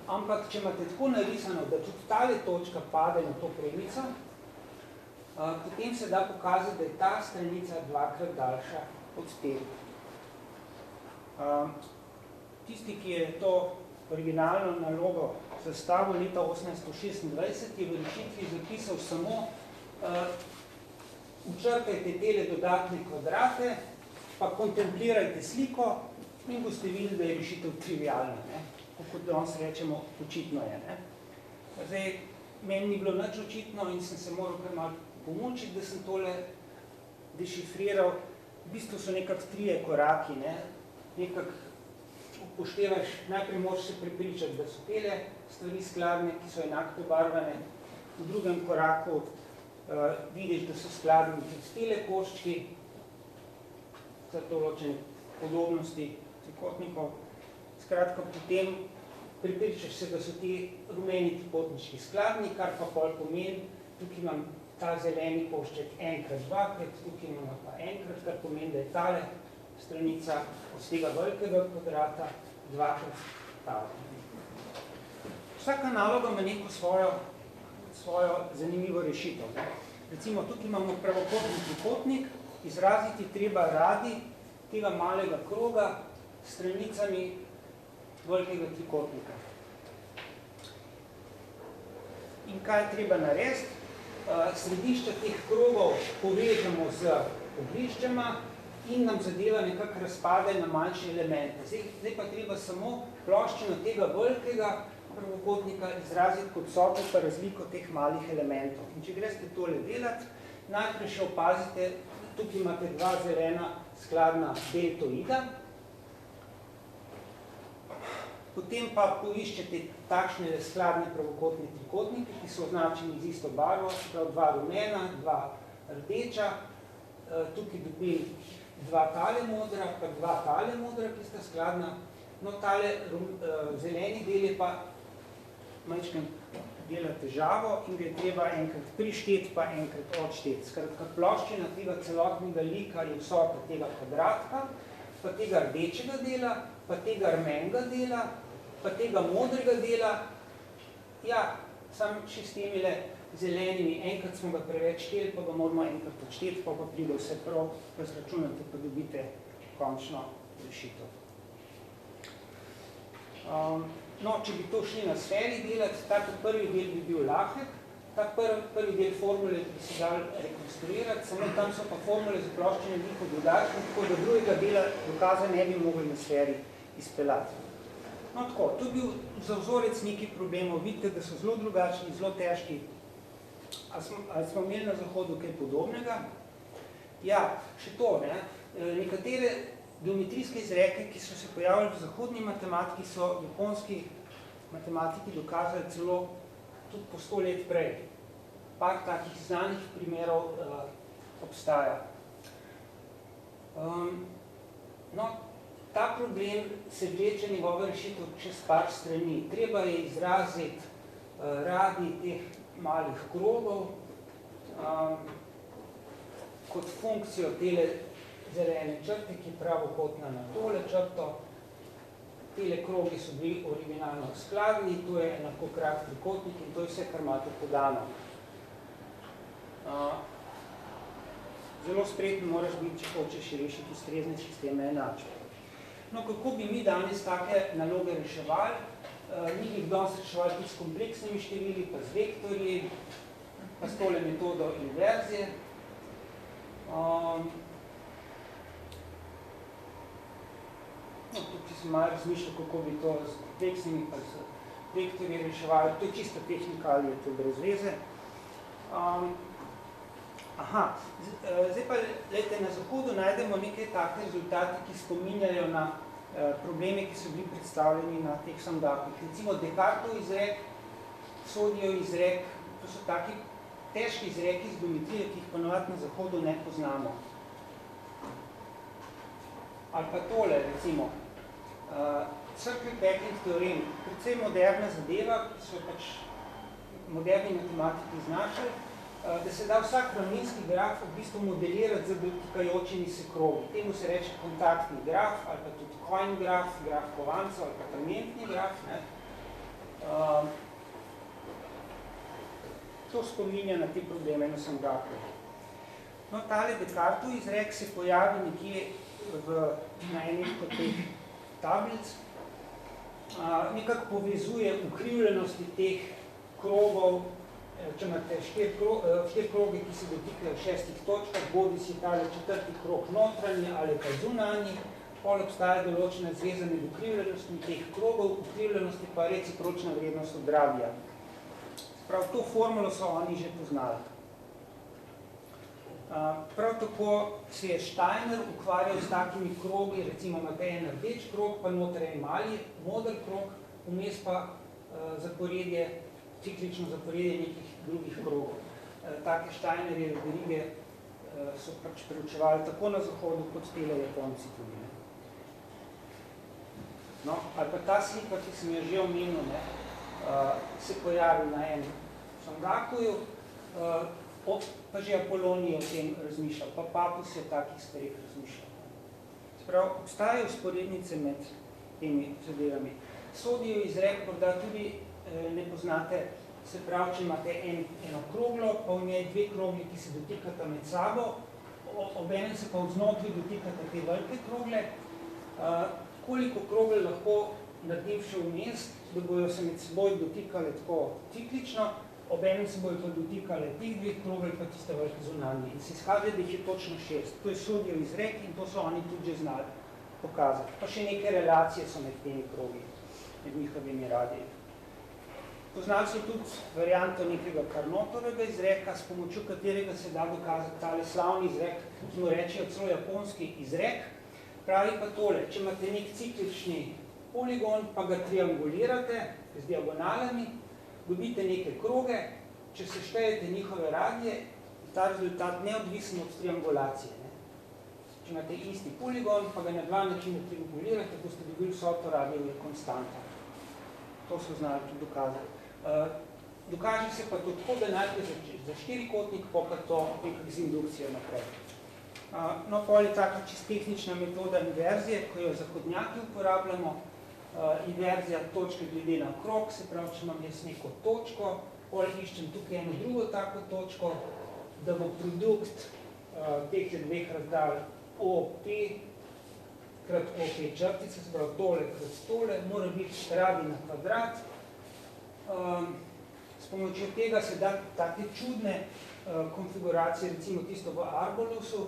ampak če imate tako narisano, da tudi tale točka pade na to premico, potem se da pokazati, da je ta stranica dvakrat daljša od te. Tisti, ki je to originalno nalogo zastavil leta 1826, je v rešitvi zapisal samo učrtajte tele dodatne kvadrate, pa kontemplirajte sliko in boste videli, da je rešitev trivialna. Kot danes rečemo, očitno je. Zdaj, meni ni bilo nič očitno in sem se moral kar malo pomočiti, da sem tole dešifriral. V bistvu so nekako 3 koraki. Nekako upoštevaš, najprej moraš se prepričati, da so tele stvari skladne, ki so enako pobarvane. V drugem koraku vidiš, da so skladni tudi tele koščki, za določene podobnosti trikotnikov. Skratka, potem prepričaš se, da so ti rumeni trikotnički skladni, kar pa pol pomeni, tukaj imam ta zeleni košček enkrat dvakrat, tukaj imamo pa enkrat, kar pomeni, da je tale stranica od tega velikega kvadrata dvakrat tale. Vsaka naloga ima neko svojo zanimivo rešitev. Recimo, tukaj imamo pravokotni trikotnik, izraziti treba radi tega malega kroga s stranicami velikega trikotnika. In kaj je treba narediti? Središča teh krogov povežemo z obliščema in nam zadeva nekako razpade na manjše elemente. Zdaj pa treba samo ploščino tega velikega pravokotnika izraziti kot vsoto pa razliko teh malih elementov. In če greste tole delati, najprej še opazite, tukaj imate 2 zelena skladna deltoida, potem pa poiščete takšne skladne pravokotne trikotnike, ki so označeni z isto barvo, prav 2 rumena, 2 rdeča, tukaj dobim 2 tale modra, pa 2 tale modra, ki sta skladna, No, tale zeleni del je pa majčkeno dela težavo in ga je treba enkrat prišteti, pa enkrat odšteti. Skratka, ploščina tega celotnega lika je vsota tega kvadratka, pa tega rdečega dela, pa tega rumenega dela, pa tega modrega dela. Ja, sam še s temile zelenimi, enkrat smo ga preveč šteli, pa ga moramo enkrat odšteti, pa pride vse prav, razračunate, pa dobite končno rešitev. No, če bi to šli na sferi delati, ta prvi del bi bil lahek, ta prvi del formule bi se dal rekonstruirati, samo tam so pa formule za ploščine veliko dodatne, tako da drugega dela dokaza ne bi mogli na sferi izpeljati. No, tako, to je bil za vzorec nekaj problemov. Vidite, da so zelo drugačni, zelo težki. Ali smo imeli na Zahodu kaj podobnega? Ja, še to, ne? Nekatere geometrijske izreke, ki so se pojavili v zahodni matematiki, so japonski matematiki dokazali celo tudi po 100 let prej. Par takih znanih primerov obstaja. No, ta problem se vleče njegova rešitev čez par strani. Treba je izraziti radij teh malih krogov kot funkcijo tele zelene črte, ki je pravokotna na tole črto. Tele krogi so bili originalno skladni, to je lahko krat trikotnik in to je vse, kar imate podano. Zelo spreten moraš biti, če hočeš rešiti ustrezne sisteme enačb. No, kako bi mi danes take naloge reševali? Mi bi danes reševali tudi s kompleksnimi števili, pa z vektorji, pa s tole metodo inverzije. No, tukaj sem malo razmišljal, kako bi to z kompleksnimi pa z vektorji reševali. To je čisto tehnika ali je to brez veze. Zdaj pa, glejte, na Zahodu najdemo nekaj take rezultate, ki spominjajo na probleme, ki so bili predstavljeni na teh samdakih. Recimo Descartov izrek, Sodijev izrek, to so taki težki izreki iz geometrije, ki jih ponovadi na Zahodu ne poznamo. Ali pa tole, recimo, circle packing teorem, predvsej moderna zadeva, ki so pač moderni matematiki znašali, da se da vsak ravninski graf v bistvu modelirati z dotikajočimi se krogi. Temu se reče kontaktni graf, ali pa tudi coin graf, graf kovancev, ali pa tangentni graf. Ne? To spominja na te probleme na samdaku. No, tale Descartov izrek se pojavi nekje na enih kot teh tablic, nekako povezuje ukrivljenosti teh krogov, če imate 4 kroge, ki se dotikajo v 6 točkah, bodi si tale 4. krog notranji ali pa zunanji, pol obstaja določena zveza med ukrivljenostmi teh krogov, ukrivljenosti pa recipročna vrednost od radija. Prav to formulo so oni že poznali. Prav tako se je Steiner ukvarjal s takimi krogi, recimo imate en rdeč krog, pa noter en mali moder krog, vmes pa zaporedje, ciklično zaporedje nekih drugih krogov. Take Steinerje verige so pač preučevali tako na Zahodu, kot tele Japonci tudi. Ne? No, ali pa ta slika, ki sem jo že omenil, ne, se pojavi na enem Sangakuju, pa že Apolonij o tem razmišljal, pa Papus je takih stvarih razmišljal. Sprav, obstajajo usporednice med temi zadevami. Sodijev izrek morda tudi ne poznate, se pravi, če imate eno kroglo, pa v njej 2 krogli, ki se dotikata med sabo, obenem se pa vznotri dotikata te velike krogle. Koliko krogel lahko naredim še vmes, da bojo se med seboj dotikale tako ciklično, obenem se bojo pa dotikale tih 2 krogel, pa tiste velike zunanje. In se izkaže, da jih je točno 6. To je Sodijev izrek in to so oni tudi že znali pokazati. Pa še neke relacije so med temi krogi, med njihovimi radiji. Poznali so tudi varianto nekega Carnotovega izreka, s pomočjo katerega se da dokazati tale slavni izrek, ki mu rečejo celo japonski izrek. Pravi pa tole, če imate nek ciklični poligon, pa ga triangulirate z diagonalami, dobite neke kroge, če seštejete njihove radije, ta rezultat neodvisen od triangulacije. Ne? Če imate isti poligon, pa ga na dva načina triangulirate, boste dobili vsoto radijev je konstanta. To so znali tudi dokazati. Dokaže se pa to tako, da najprej za štirikotnik, pa to nekak z indukcijo naprej. No, pol je taka čisto tehnična metoda inverzije, ko jo za hodnjaki uporabljamo. Inverzija točke glede na krog, se pravi, če imam jaz neko točko, pol iščem tukaj eno drugo tako točko, da bo produkt teh dveh razdalj OP krat OP črtice, se pravi tole krat tole, mora biti radi na kvadrat. S pomočjo tega se da take čudne konfiguracije, recimo tisto v Arbolusu,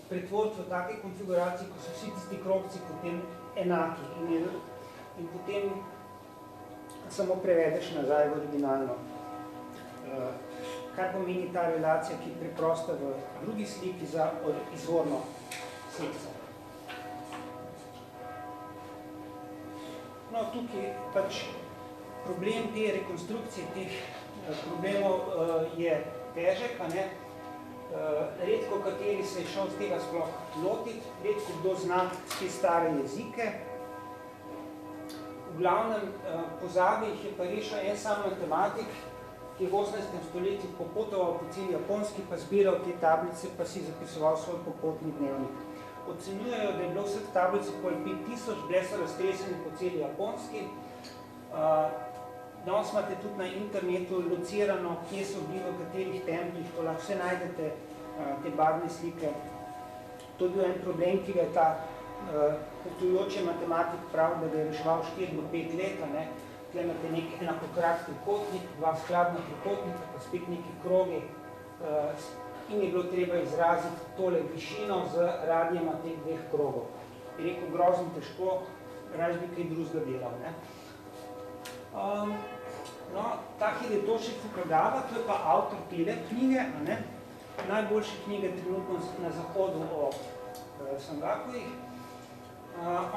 pretvoriti v take konfiguracije, ko so vsi tisti krogci potem enaki in potem samo prevedeš nazaj v originalno. Kaj pomeni ta relacija, ki je preprosta v drugi sliki za izvorno sliko? No, tukaj pač problem te rekonstrukcije teh problemov je težek, a ne? Redko kateri se je šel z tega sploh lotiti, redko kdo zna te stare jezike. V glavnem pozabi jih je pa rešil en sam matematik, ki je v 18. stoletju popotoval po celi Japonski, pa zbiral te tablice, pa si zapisoval svoj popotni dnevnik. Ocenjujejo, da je bilo vseh tablic okoli 5000, bile so raztresene po celi Japonski. Danes imate tudi na internetu locirano, kje so bili v katerih templih, ko lahko vse najdete te barvne slike. To je bil en problem, ki ga je ta potujoči matematik prav, da ga je reševal 4 do 5 let. Tukaj imate nek enakokrak trikotnik, dva skladna trikotnika, pa spet neki krogi in je bilo treba izraziti tole višino z radijema teh dveh krogov. Je rekel, grozno težko, raje bi kaj drugega delal. No, ta Hidetoshi Fukagawa, to je pa avtor tele knjige, najboljše knjige trenutno na zahodu o Sangakujih.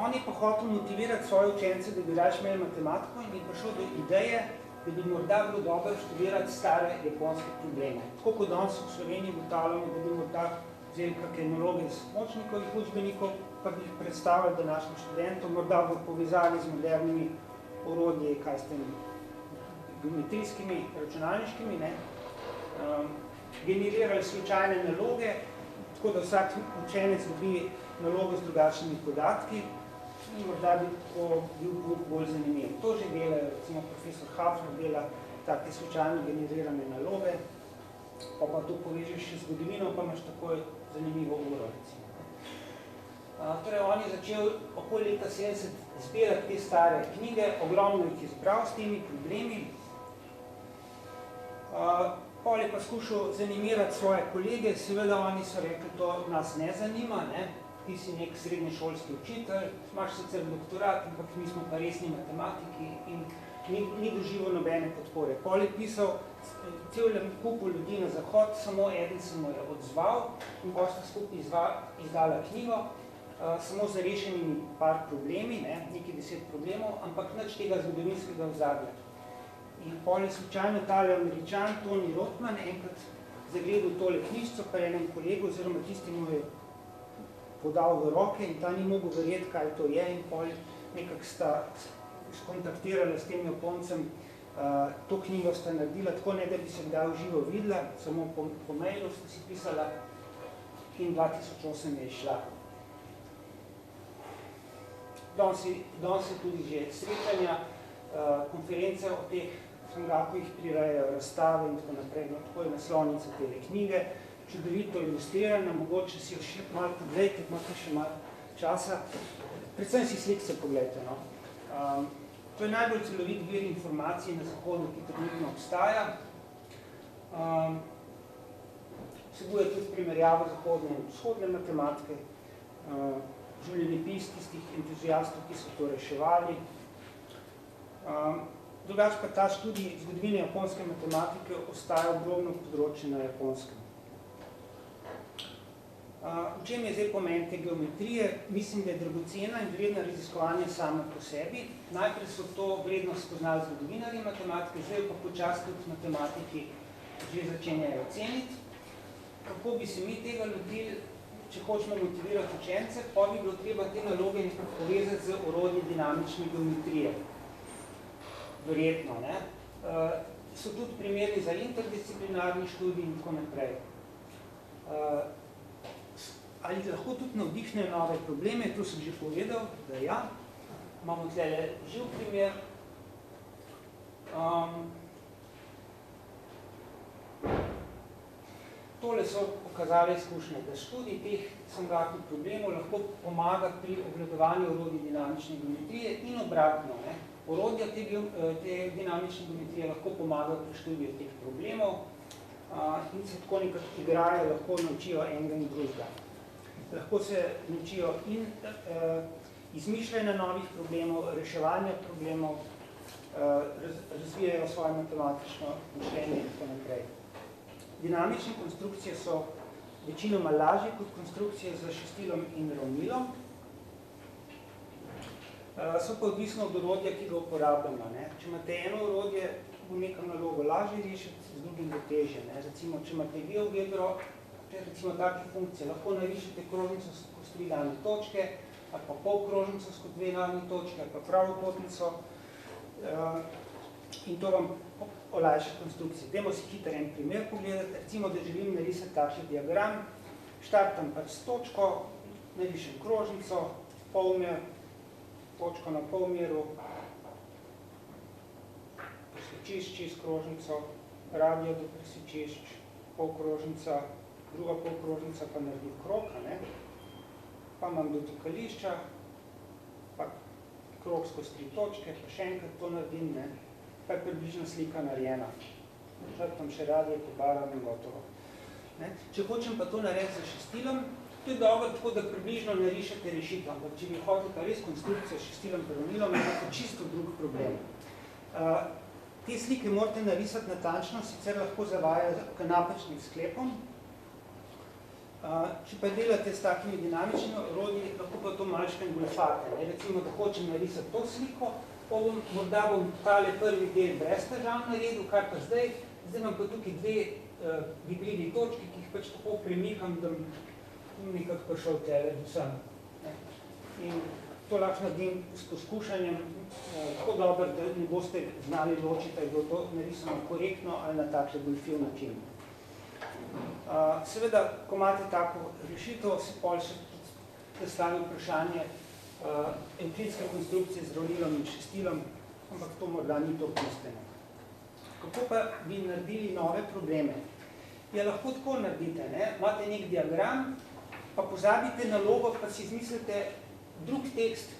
On je pa hotel motivirati svoje učence, da bi raje imeli matematiko in je prišel do ideje, da bi morda bilo dobro študirati stare japonske probleme. Tako kot danes v Sloveniji ugotavljamo, da bi morda vzeli kakšne naloge iz močnikovih učbenikov, pa bi jih predstavili današnjim študentom, morda v povezavi z modernimi orodji, kaj s tem geometrijskimi, računalniškimi, generirali slučajne naloge, tako da vsak učenec dobi nalogo z drugačnimi podatki in morda bi to bil bolj zanimiv. To že delajo, recimo profesor Hafner dela take slučajno generirane naloge, pa to povežeš še z zgodovino, pa imaš takoj zanimivo uro, recimo. Torej, on je začel okoli leta 70 zbirati te stare knjige, ogromno jih je zbral s temi problemi. Pol je pa skušal zanimirati svoje kolege, seveda oni so rekli, to nas ne zanima, ti si nek srednješolski učitelj, imaš sicer doktorat, ampak mi smo pa resni matematiki in ni doživel nobene podpore. Pol je pisal cel kupu ljudi na zahod, samo eden se mu je odzval in pa sta skupaj izdala knjigo, samo z rešenimi par problemi, nekaj 10 problemov, ampak nič tega zgodovinskega ozadja. In pol je slučajno tale Američan, Tony Rothman, enkrat zagledal tole knjižco, pa enem kolegu, oziroma tisti mu je podal v roke in ta ni mogel verjeti, kaj to je, in pol nekako sta skontaktirala s tem Japoncem, to knjigo sta naredila, tako ne, da bi se kdaj v živo videla, samo po mailu sta si pisala in 2008 je šla. Danes je tudi že srečanja, konference o teh Sangakujih prirejajo razstave in tako naprej, tako je naslovnica tele knjige, čudovito ilustrirana, mogoče si jo še malo pogledajte, imate še malo časa, predvsem si slikce pogledajte. To je najbolj celovit vir informacij na zahodu, ki trenutno obstaja. Vsebuje tudi primerjavo zahodne in vzhodne matematike, življenjepis tistih entuzijastov, ki so to reševali. Drugač pa ta študij zgodovine japonske matematike ostaja ogromno področje na Japonskem. V čem je zdaj pomen te geometrije? Mislim, da je dragocena in vredna raziskovanja sama po sebi. Najprej so to vrednost spoznali zgodovinarji matematike, zdaj pa počasi tudi matematiki že začenjajo ceniti. Kako bi se mi tega lotili? če hočemo motivirati učence, pa bi bilo treba te naloge nekako povezati z orodji dinamične geometrije. Verjetno, ne? So tudi primeri za interdisciplinarni študij in tako naprej. Ali lahko tudi navdihnejo nove probleme, to sem že povedal, da ja. Imamo tlele živ primer. Tole so pokazali izkušnje, da študij teh samgatnih problemov lahko pomaga pri obvladovanju orodij dinamične geometrije in obratno. Ne? Orodja te dinamične geometrije lahko pomaga pri študiju teh problemov in se tako nekako igrajo, lahko naučijo enega in drugega. Lahko se naučijo in izmišljanja novih problemov, reševanja problemov, razvijajo svoje matematično mišljenje in tako naprej. Dinamične konstrukcije so večinoma lažje kot konstrukcije z šestilom in ravnilom. So pa odvisno od orodja, ki ga uporabljamo. Ne? Če imate eno orodje, bo neko nalogo lažje rešiti, z drugim bo težje. Ne? Recimo, če imate GeoGebro, recimo take funkcije, lahko narišete krožnico skozi 3 ravne točke, ali pa polkrožnico skozi 2 ravne točke, ali pa pravokotnico. In to vam olajša konstrukcije. Dajmo si hitro en primer pogledati. Recimo, da želim narisati takšen diagram. Štartam pač s točko, narišem krožnico, polmer, točko na polmeru, presečeš čez krožnico, radio do presečeš, polkrožnica, druga polkrožnica pa naredi krog, ne? Pa imam dotikališča, pa krog skozi 3 točke, pa še enkrat to naredim, ne? Pa je približno slika narejena. Črtam še radije, pobaram in gotovo. Ne? Če hočem pa to narediti z šestilom, to je dobro tako, da približno narišete rešitev, ampak če bi hodil pa res konstrukcijo s šestilom peronilom, je to čisto drug problem. Te slike morate narisati natančno, sicer lahko zavajajo k napačnim sklepom. Če pa delate s takimi dinamičnimi orodji, lahko pa to malčkaj goljufate. Recimo, da hočem narisati to sliko, morda bom tale prvi del brez težav naredil, kar pa zdaj imam pa tukaj 2 gibljivi točki, ki jih pač tako premikam, da bom nekako prišel tele vsem. In to lahko naredim s poskušanjem tako dobro, da ne boste znali ločiti, da je bilo to narisano korektno ali na takšen goljufljiv način. Seveda, ko imate tako rešitev, se pol še postavi vprašanje empirične konstrukcije z ravnilom in šestilom, ampak to morda ni to bistveno. Kako pa bi naredili nove probleme? Ja, lahko tako naredite, ne? Imate nek diagram, pa pozabite nalogo, pa si izmislite drug tekst,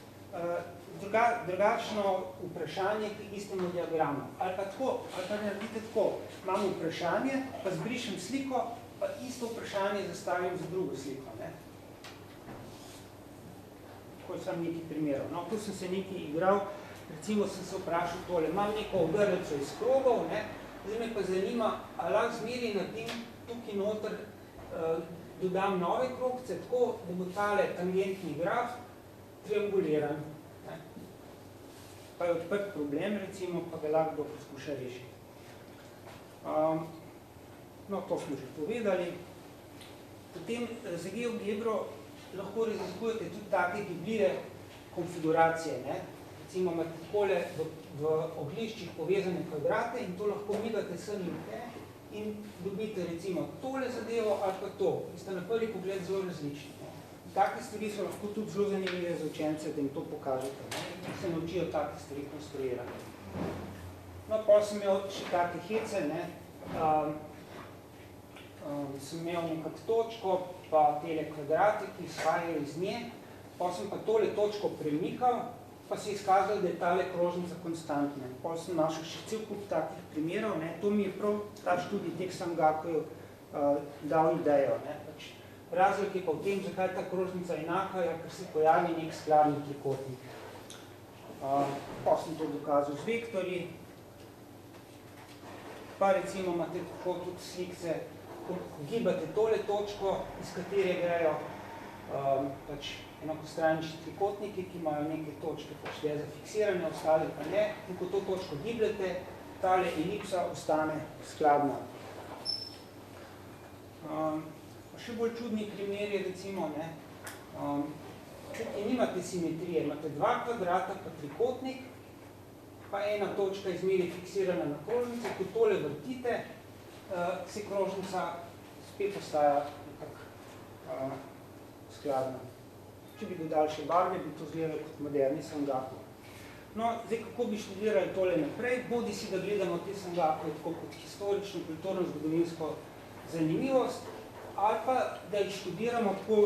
drugačno vprašanje k istemu diagramu. Ali pa tako, ali pa naredite tako. Imam vprašanje, pa zbrišem sliko, pa isto vprašanje zastavim za drugo sliko. Ne? Tako sem nekaj primerov. No, tu sem se nekaj igral, recimo sem se vprašal tole, imam neko ogrlico iz krogov, ne? Zdaj me pa zanima, ali lahko zmeri na tem tukaj noter dodam nove krogce, tako da bo tale tangentni graf trianguliran. Ne? Pa je odprt problem, recimo, pa ga lahko poskuša rešiti. No, to smo že povedali. Potem za GeoGebro lahko razlikujete tudi take gibljive konfiguracije. Ne? Recimo imate takole v ogliščih povezane kvadrate in to lahko migate sem in te in dobite recimo tole zadevo ali pa to. In sta na prvi pogled zelo različni. Ne? Take stvari so lahko tudi zelo zanimive za učence, da jim to pokažete. Ne? Se naučijo take stvari konstruirati. No, pa sem imel še take hece, ne? Sem imel nekak točko, pa tele kvadrate, ki izhajajo iz nje, pa sem pa tole točko premikal, pa se je izkazalo, da je tale krožnica konstantna. Pa sem našel še cel kup takih primerov, ne. To mi je prav ta študij teh Sangakujev dal idejo. Ne. Pač razlik je pa v tem, zakaj je ta krožnica enaka, ja, ker se pojavi nek skladni trikotnik. Pa sem to dokazal z vektorji. Pa recimo imate tako tudi slikce, ko gibate tole točko, iz katere grejo pač enakostranični trikotniki, ki imajo neke točke pač zafiksirane, ostale pa ne. In ko to točko gibljete, tale elipsa ostane skladna. še bolj čudni primeri, recimo, tukaj nimate simetrije, imate 2 kvadrata pa trikotnik, pa ena točka izmeri fiksirana na krožnici, ko tole vrtite, se krožnica spet ostaja nekako skladna. Če bi dodali še barve, bi to izgledalo kot moderni sangaku. No, zdaj, kako bi študirali tole naprej, bodi si, da gledamo te sangakove tako kot historično, kulturno, zgodovinsko zanimivost, ali pa, da jih študiramo tako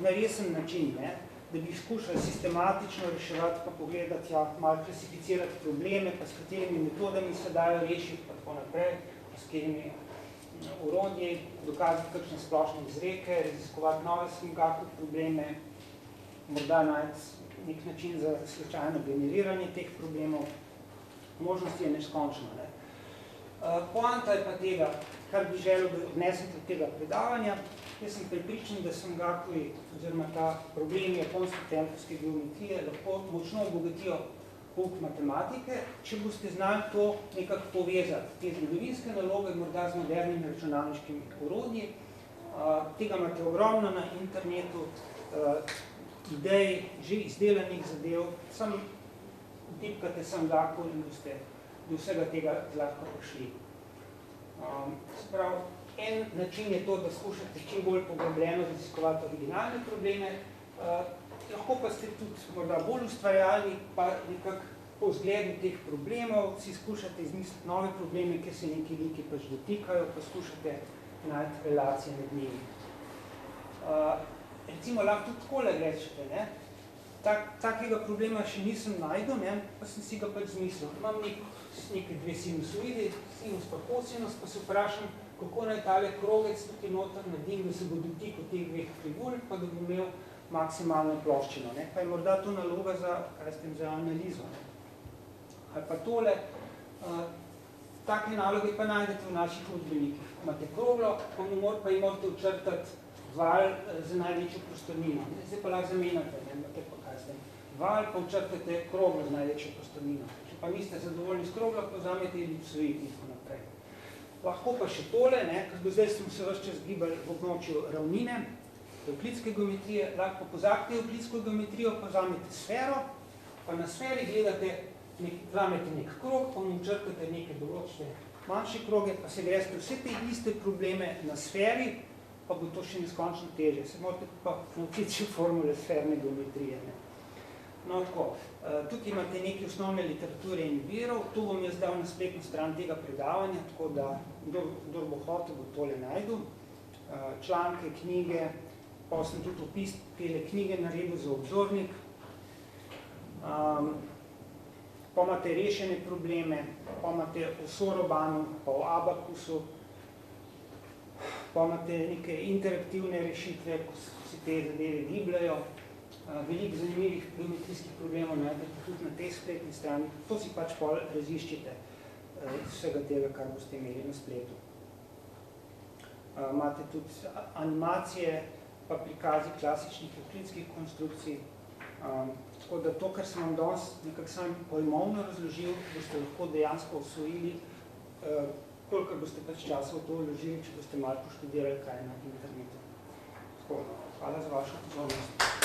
na resen način, ne? Da bi skušali sistematično reševati, pa pogledati, ja, malo klasificirati probleme, pa s katerimi metodami se dajo rešiti, pa tako naprej, pa s katerimi orodji, dokazati kakšne splošne izreke, raziskovati nove sangakove probleme, morda najti nek način za slučajno generiranje teh problemov. Možnost je neskončna. Ne? Poanta je pa tega, kar bi želel, da odnesem od tega predavanja. Jaz sem prepričan, da sangakovi, oziroma ta problem japonske tempovske geometrije lahko močno obogatijo pouk matematike, če boste znali to nekako povezati. Te zgodovinske naloge morda z modernimi računalniškimi orodji. Tega imate ogromno na internetu, idej, že izdelanih zadev, samo tipkate sangaku in boste do vsega tega lahko prišli. Sprav, en način je to, da skušate čim bolj poglobljeno raziskovati originalne probleme, lahko pa ste tudi morda bolj ustvarjalni, pa nekako po vzgledu teh problemov si skušate izmisliti nove probleme, kjer se neki liki pač dotikajo, pa skušate najti relacije med njimi. Recimo, lahko tudi takole rečete, ne? Takega problema še nisem najdel, ne? Pa sem si ga pač zmislil. Imam neke 2 sinusoidi, sinus pa kosinus, pa se vprašam, kako naj tale krogec tukaj noter naredim, da se bo dotikal teh 2 krivulj, pa da bo imel maksimalno ploščino. Ne? Pa je morda to naloga za analizo. Ne? Ali pa tole, take naloge pa najdete v naših učbenikih. Imate kroglo, pa morate včrtati val za največjo prostornino. Zdaj pa lahko zamenjate, ne, pa kaj ste. Val pa včrtate kroglo z največjo prostornino. Če pa niste zadovoljni s kroglo, pa vzamete elipsoid in tako naprej. Lahko pa še tole, ne, ker zdaj smo se ves čas gibali v območju ravnine, evklidske geometrije, lahko pozabite evklidsko geometrijo, pa vzamete sfero, pa na sferi gledate, vzamete nek krog, pa mu včrtate neke določne manjše kroge, pa se greste vse te iste probleme na sferi, pa bo to še neskončno težje. Se morate pa naučiti še formule sferne geometrije. Ne? No, tako. Tukaj imate neke osnovne literature in virov. To bom jaz dal na spletno stran tega predavanja, tako da kdor bo hotel, bo tole najdel. Članke, knjige, pa sem tudi opis tele knjige naredil za obzornik. Pa imate rešene probleme, pa imate o Sorobanu, pa o Abakusu, pa imate neke interaktivne rešitve, ko se te zadeve gibljajo. Veliko zanimivih geometrijskih problemov najdete tudi na tej spletni strani. To si pač pol raziščite iz vsega tega, kar boste imeli na spletu. Imate tudi animacije, pa prikazi klasičnih evklidskih konstrukcij. Tako da to, kar sem vam danes nekako sam pojmovno razložil, boste lahko dejansko osvojili, kolikor boste pač časa v to vložili, če boste malo poštudirali, kaj je na internetu. Tako, hvala za vašo pozornost.